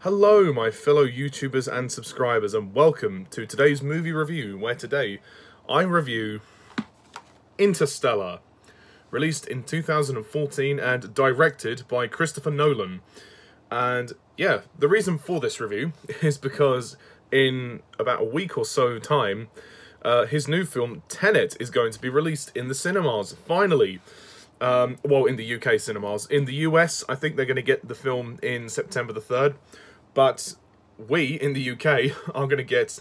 Hello my fellow YouTubers and subscribers, and welcome to today's movie review, where today I review Interstellar, released in 2014 and directed by Christopher Nolan. And yeah, the reason for this review is because in about a week or so time, his new film Tenet is going to be released in the cinemas, finally. Well, in the UK cinemas. In the US, I think they're going to get the film in September the 3rd. But we, in the UK, are going to get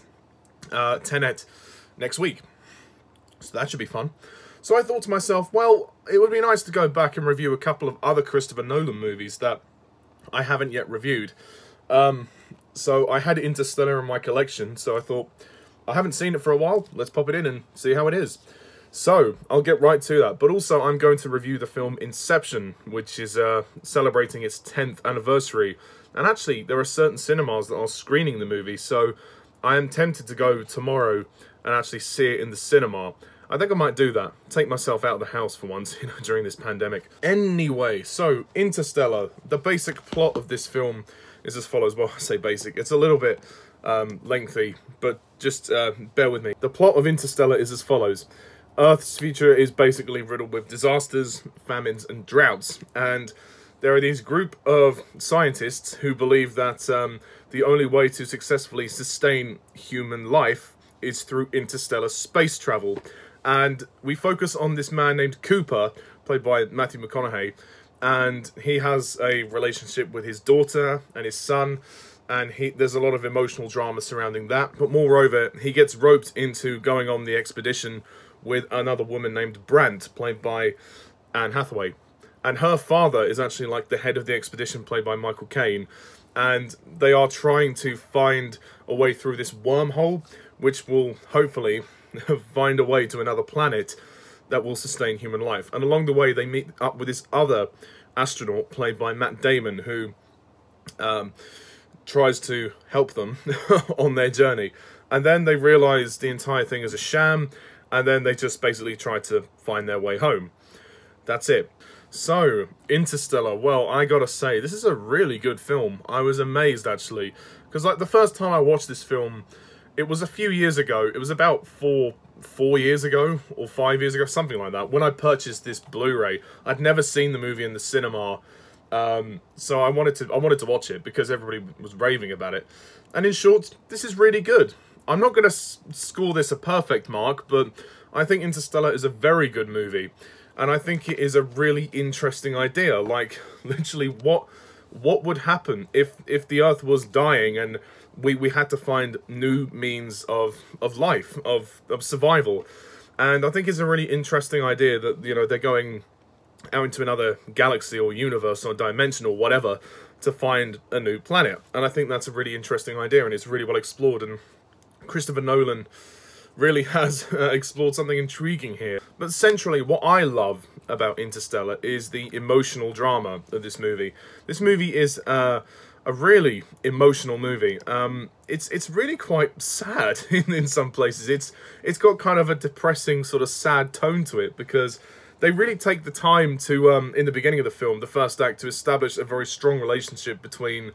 Tenet next week. So that should be fun. So I thought to myself, well, it would be nice to go back and review a couple of other Christopher Nolan movies that I haven't yet reviewed. So I had Interstellar in my collection, so I thought, I haven't seen it for a while, let's pop it in and see how it is. So, I'll get right to that. But also, I'm going to review the film Inception, which is celebrating its 10th anniversary. And actually, there are certain cinemas that are screening the movie, so I am tempted to go tomorrow and actually see it in the cinema. I think I might do that. Take myself out of the house for once, during this pandemic. Anyway, so, Interstellar. The basic plot of this film is as follows. Well, I say basic. It's a little bit lengthy, but just bear with me. The plot of Interstellar is as follows. Earth's future is basically riddled with disasters, famines, and droughts, and there are these group of scientists who believe that the only way to successfully sustain human life is through interstellar space travel. And we focus on this man named Cooper, played by Matthew McConaughey, and he has a relationship with his daughter and his son, and there's a lot of emotional drama surrounding that. But moreover, he gets roped into going on the expedition with another woman named Brandt, played by Anne Hathaway. And her father is actually like the head of the expedition, played by Michael Caine. And they are trying to find a way through this wormhole, which will hopefully find a way to another planet that will sustain human life. And along the way, they meet up with this other astronaut, played by Matt Damon, who tries to help them on their journey. And then they realise the entire thing is a sham, and then they just basically try to find their way home. That's it. So, Interstellar, well, I gotta say, this is a really good film. I was amazed, actually. Because, like, the first time I watched this film, it was a few years ago. It was about four years ago, or 5 years ago, something like that, when I purchased this Blu-ray. I'd never seen the movie in the cinema, so I wanted to watch it, because everybody was raving about it. And in short, this is really good. I'm not going to score this a perfect mark, but I think Interstellar is a very good movie. And I think it is a really interesting idea. Like, literally, what would happen if the Earth was dying and we had to find new means of life, of survival. And I think it's a really interesting idea that, they're going out into another galaxy or universe or dimension or whatever to find a new planet. And I think that's a really interesting idea, and it's really well explored, and Christopher Nolan really has explored something intriguing here. But centrally, what I love about Interstellar is the emotional drama of this movie. This movie is a really emotional movie. It's really quite sad in some places. It's got kind of a depressing, sort of sad tone to it, because they really take the time to, in the beginning of the film, the first act, to establish a very strong relationship between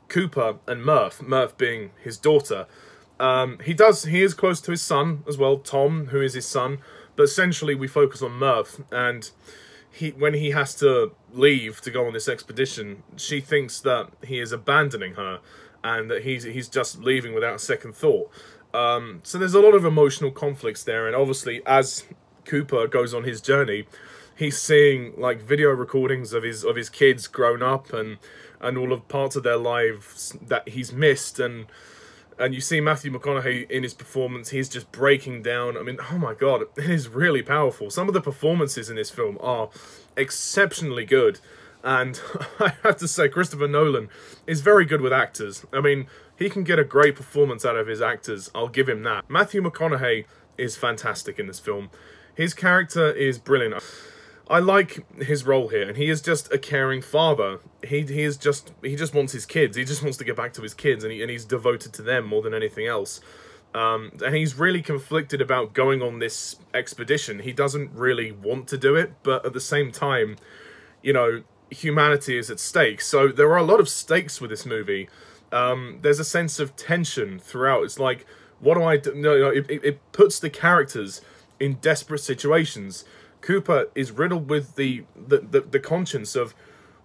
Cooper and Murph being his daughter. He is close to his son as well, Tom, who is his son, but essentially we focus on Murph, and when he has to leave to go on this expedition, she thinks that he is abandoning her, and that he's just leaving without a second thought. So there's a lot of emotional conflicts there, and obviously as Cooper goes on his journey, he's seeing like video recordings of his kids grown up, and all of parts of their lives that he's missed, and you see Matthew McConaughey in his performance, he's just breaking down. I mean, oh my god, it is really powerful. Some of the performances in this film are exceptionally good. And I have to say, Christopher Nolan is very good with actors. I mean, he can get a great performance out of his actors, I'll give him that. Matthew McConaughey is fantastic in this film. His character is brilliant. I like his role here, and he is just a caring father. He just wants his kids. He just wants to get back to his kids, and he's devoted to them more than anything else. And he's really conflicted about going on this expedition. He doesn't really want to do it, but at the same time, humanity is at stake. So there are a lot of stakes with this movie. There's a sense of tension throughout. It's like, what do I do? No, it puts the characters in desperate situations. Cooper is riddled with the conscience of,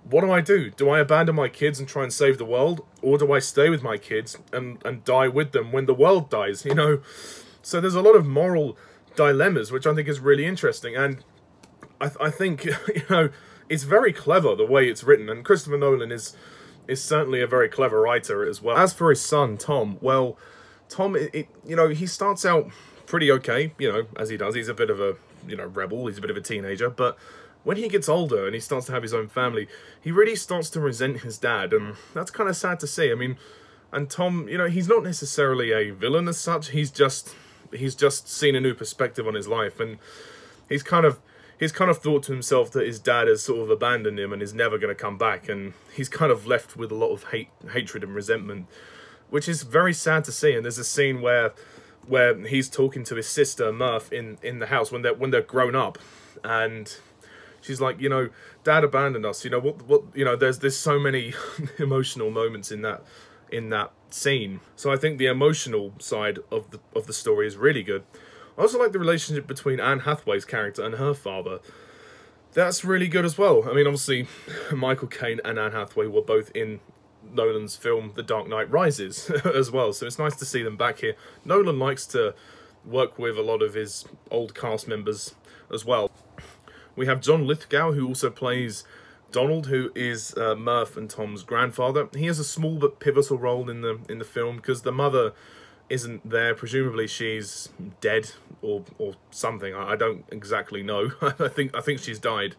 what do I do? Do I abandon my kids and try and save the world? Or do I stay with my kids and die with them when the world dies, you know? So there's a lot of moral dilemmas, which I think is really interesting. And I think, you know, it's very clever the way it's written. And Christopher Nolan is certainly a very clever writer as well. As for his son, Tom, well, Tom, you know, he starts out pretty okay, you know, as he does. He's a bit of a, you know, rebel. He's a bit of a teenager. But when he gets older and he starts to have his own family, he really starts to resent his dad. And that's kind of sad to see. I mean, and Tom, you know, he's not necessarily a villain as such. He's just seen a new perspective on his life. And he's kind of thought to himself that his dad has sort of abandoned him and is never going to come back. And he's kind of left with a lot of hatred and resentment, which is very sad to see. And there's a scene where he's talking to his sister, Murph, in the house when they're grown up. And she's like, you know, Dad abandoned us. You know, what you know, there's so many emotional moments in that scene. So I think the emotional side of the story is really good. I also like the relationship between Anne Hathaway's character and her father. That's really good as well. I mean, obviously, Michael Caine and Anne Hathaway were both in Nolan's film The Dark Knight Rises as well, so it's nice to see them back here. Nolan likes to work with a lot of his old cast members as well. We have John Lithgow, who also plays Donald, who is Murph and Tom's grandfather. He has a small but pivotal role in the film because the mother isn't there. Presumably she's dead or something. I don't exactly know. I think she's died.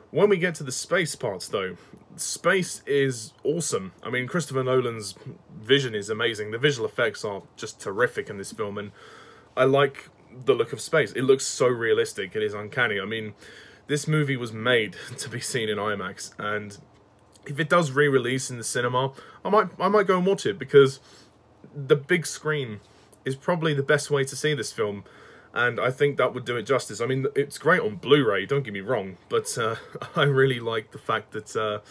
When we get to the space parts, though, space is awesome. I mean, Christopher Nolan's vision is amazing. The visual effects are just terrific in this film, and I like the look of space. It looks so realistic. It is uncanny. I mean, this movie was made to be seen in IMAX, and if it does re-release in the cinema, I might go and watch it, because the big screen is probably the best way to see this film, and I think that would do it justice. I mean, it's great on Blu-ray, don't get me wrong, but I really like the fact that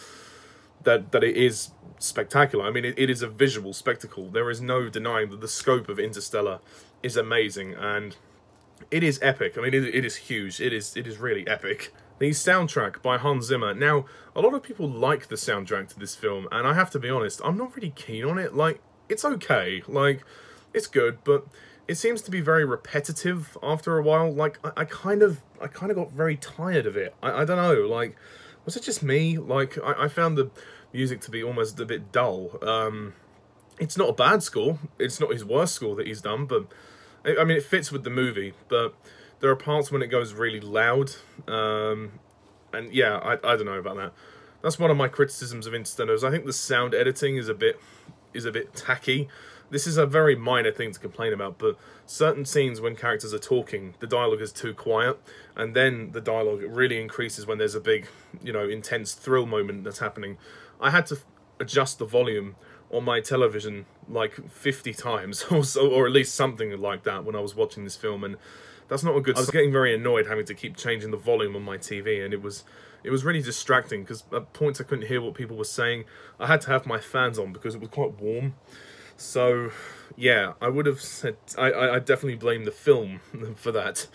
that it is spectacular. I mean, it is a visual spectacle. There is no denying that the scope of Interstellar is amazing, and it is epic. I mean, it is huge. It is really epic. The soundtrack by Hans Zimmer. Now, a lot of people like the soundtrack to this film, and I have to be honest, I'm not really keen on it. Like, it's okay. Like, it's good, but it seems to be very repetitive after a while. Like, I kind of got very tired of it. I don't know, like, was it just me? Like, I found the music to be almost a bit dull. It's not a bad score. It's not his worst score that he's done, but I mean, it fits with the movie, but there are parts when it goes really loud, and yeah, I don't know about that. That's one of my criticisms of Interstellar. I think the sound editing is a bit tacky. This is a very minor thing to complain about, but certain scenes when characters are talking, the dialogue is too quiet, and then the dialogue really increases when there's a big, you know, intense thrill moment that's happening. I had to adjust the volume on my television like 50 times or so, or at least something like that, when I was watching this film, and that's not a good. I was getting very annoyed having to keep changing the volume on my TV, and it was really distracting, because at points I couldn't hear what people were saying. I had to have my fans on because it was quite warm. So yeah, I would have said I definitely blame the film for that.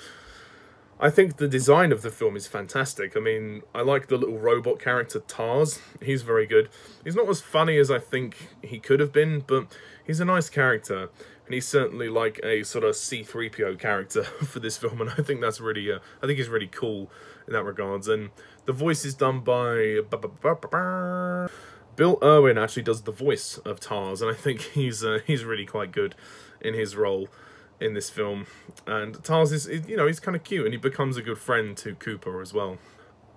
I think the design of the film is fantastic. I mean, I like the little robot character, Tars. He's very good. He's not as funny as I think he could have been, but he's a nice character. And he's certainly like a sort of C-3PO character for this film, and I think that's really, I think he's really cool in that regards. And the voice is done by Bill Irwin. Actually does the voice of Tars, and I think he's really quite good in his role in this film. And Tars is, you know, he's kind of cute, and he becomes a good friend to Cooper as well.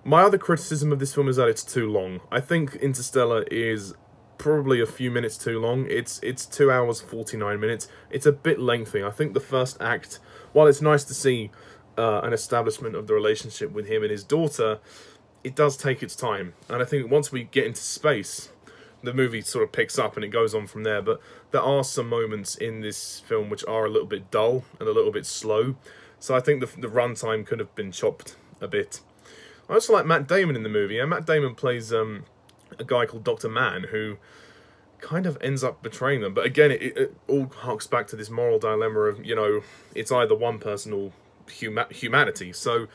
My other criticism of this film is that it's too long. I think Interstellar is probably a few minutes too long. It's 2 hours 49 minutes. It's a bit lengthy. I think the first act, while it's nice to see an establishment of the relationship with him and his daughter, it does take its time. And I think once we get into space, the movie sort of picks up and it goes on from there. But there are some moments in this film which are a little bit dull and a little bit slow. So I think the runtime could have been chopped a bit. I also like Matt Damon in the movie. Yeah, Matt Damon plays a guy called Dr. Mann, who kind of ends up betraying them. But again, it all harks back to this moral dilemma of, you know, it's either one person or humanity. So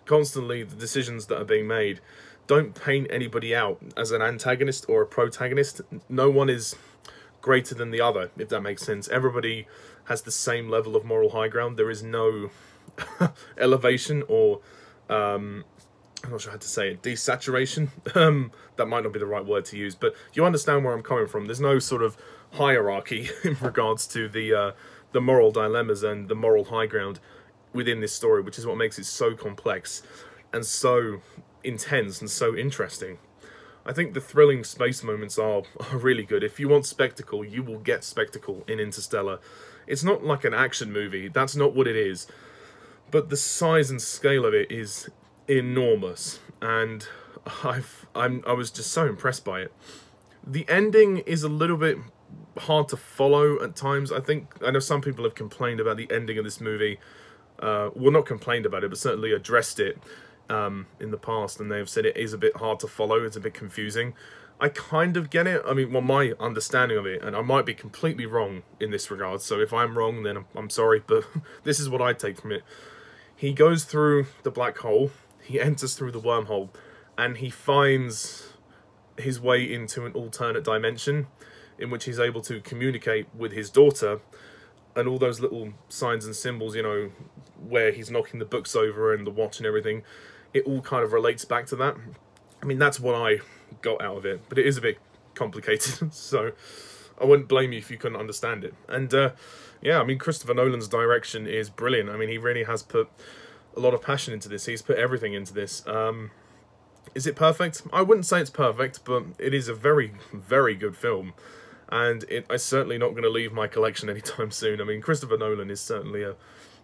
constantly the decisions that are being made don't paint anybody out as an antagonist or a protagonist. No one is greater than the other, if that makes sense. Everybody has the same level of moral high ground. There is no elevation or I'm not sure how to say it, desaturation. That might not be the right word to use, but you understand where I'm coming from. There's no sort of hierarchy in regards to the moral dilemmas and the moral high ground within this story, which is what makes it so complex and so intense and so interesting. I think the thrilling space moments are really good. If you want spectacle, you will get spectacle in Interstellar. It's not like an action movie, that's not what it is. But the size and scale of it is enormous, and I was just so impressed by it. The ending is a little bit hard to follow at times. I know some people have complained about the ending of this movie. Well, not complained about it, but certainly addressed it in the past, and they have said it is a bit hard to follow, it's a bit confusing. I kind of get it. I mean, well, my understanding of it, and I might be completely wrong in this regard, so if I'm wrong, then I'm sorry, but this is what I take from it. He goes through the black hole, he enters through the wormhole, and he finds his way into an alternate dimension in which he's able to communicate with his daughter, and all those little signs and symbols, you know, where he's knocking the books over and the watch and everything, it all kind of relates back to that. I mean, that's what I got out of it, but it is a bit complicated, so I wouldn't blame you if you couldn't understand it. And yeah, I mean, Christopher Nolan's direction is brilliant. I mean, he really has put a lot of passion into this. He's put everything into this. Is it perfect? I wouldn't say it's perfect, but it is a very, very good film. And it's certainly not going to leave my collection anytime soon. I mean, Christopher Nolan is certainly a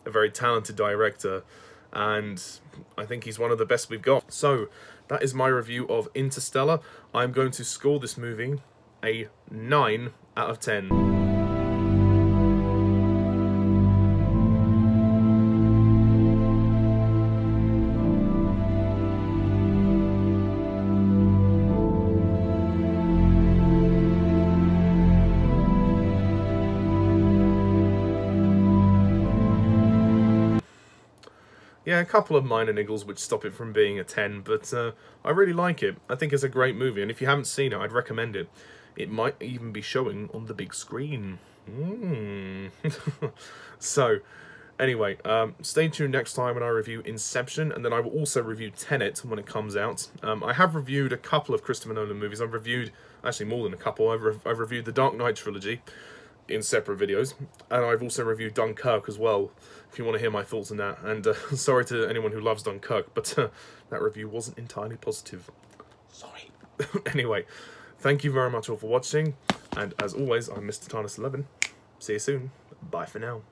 very talented director, and I think he's one of the best we've got. So, that is my review of Interstellar. I'm going to score this movie a 9 out of 10. Yeah, a couple of minor niggles which stop it from being a 10, but I really like it. I think it's a great movie, and if you haven't seen it, I'd recommend it. It might even be showing on the big screen. So, anyway, stay tuned next time when I review Inception, and then I will also review Tenet when it comes out. I have reviewed a couple of Christopher Nolan movies. I've reviewed, actually more than a couple, I've reviewed the Dark Knight trilogy in separate videos, and I've also reviewed Dunkirk as well, if you want to hear my thoughts on that. And sorry to anyone who loves Dunkirk, but that review wasn't entirely positive. Sorry. Anyway, thank you very much all for watching, and as always, I'm Mr. Tarnus11. See you soon. Bye for now.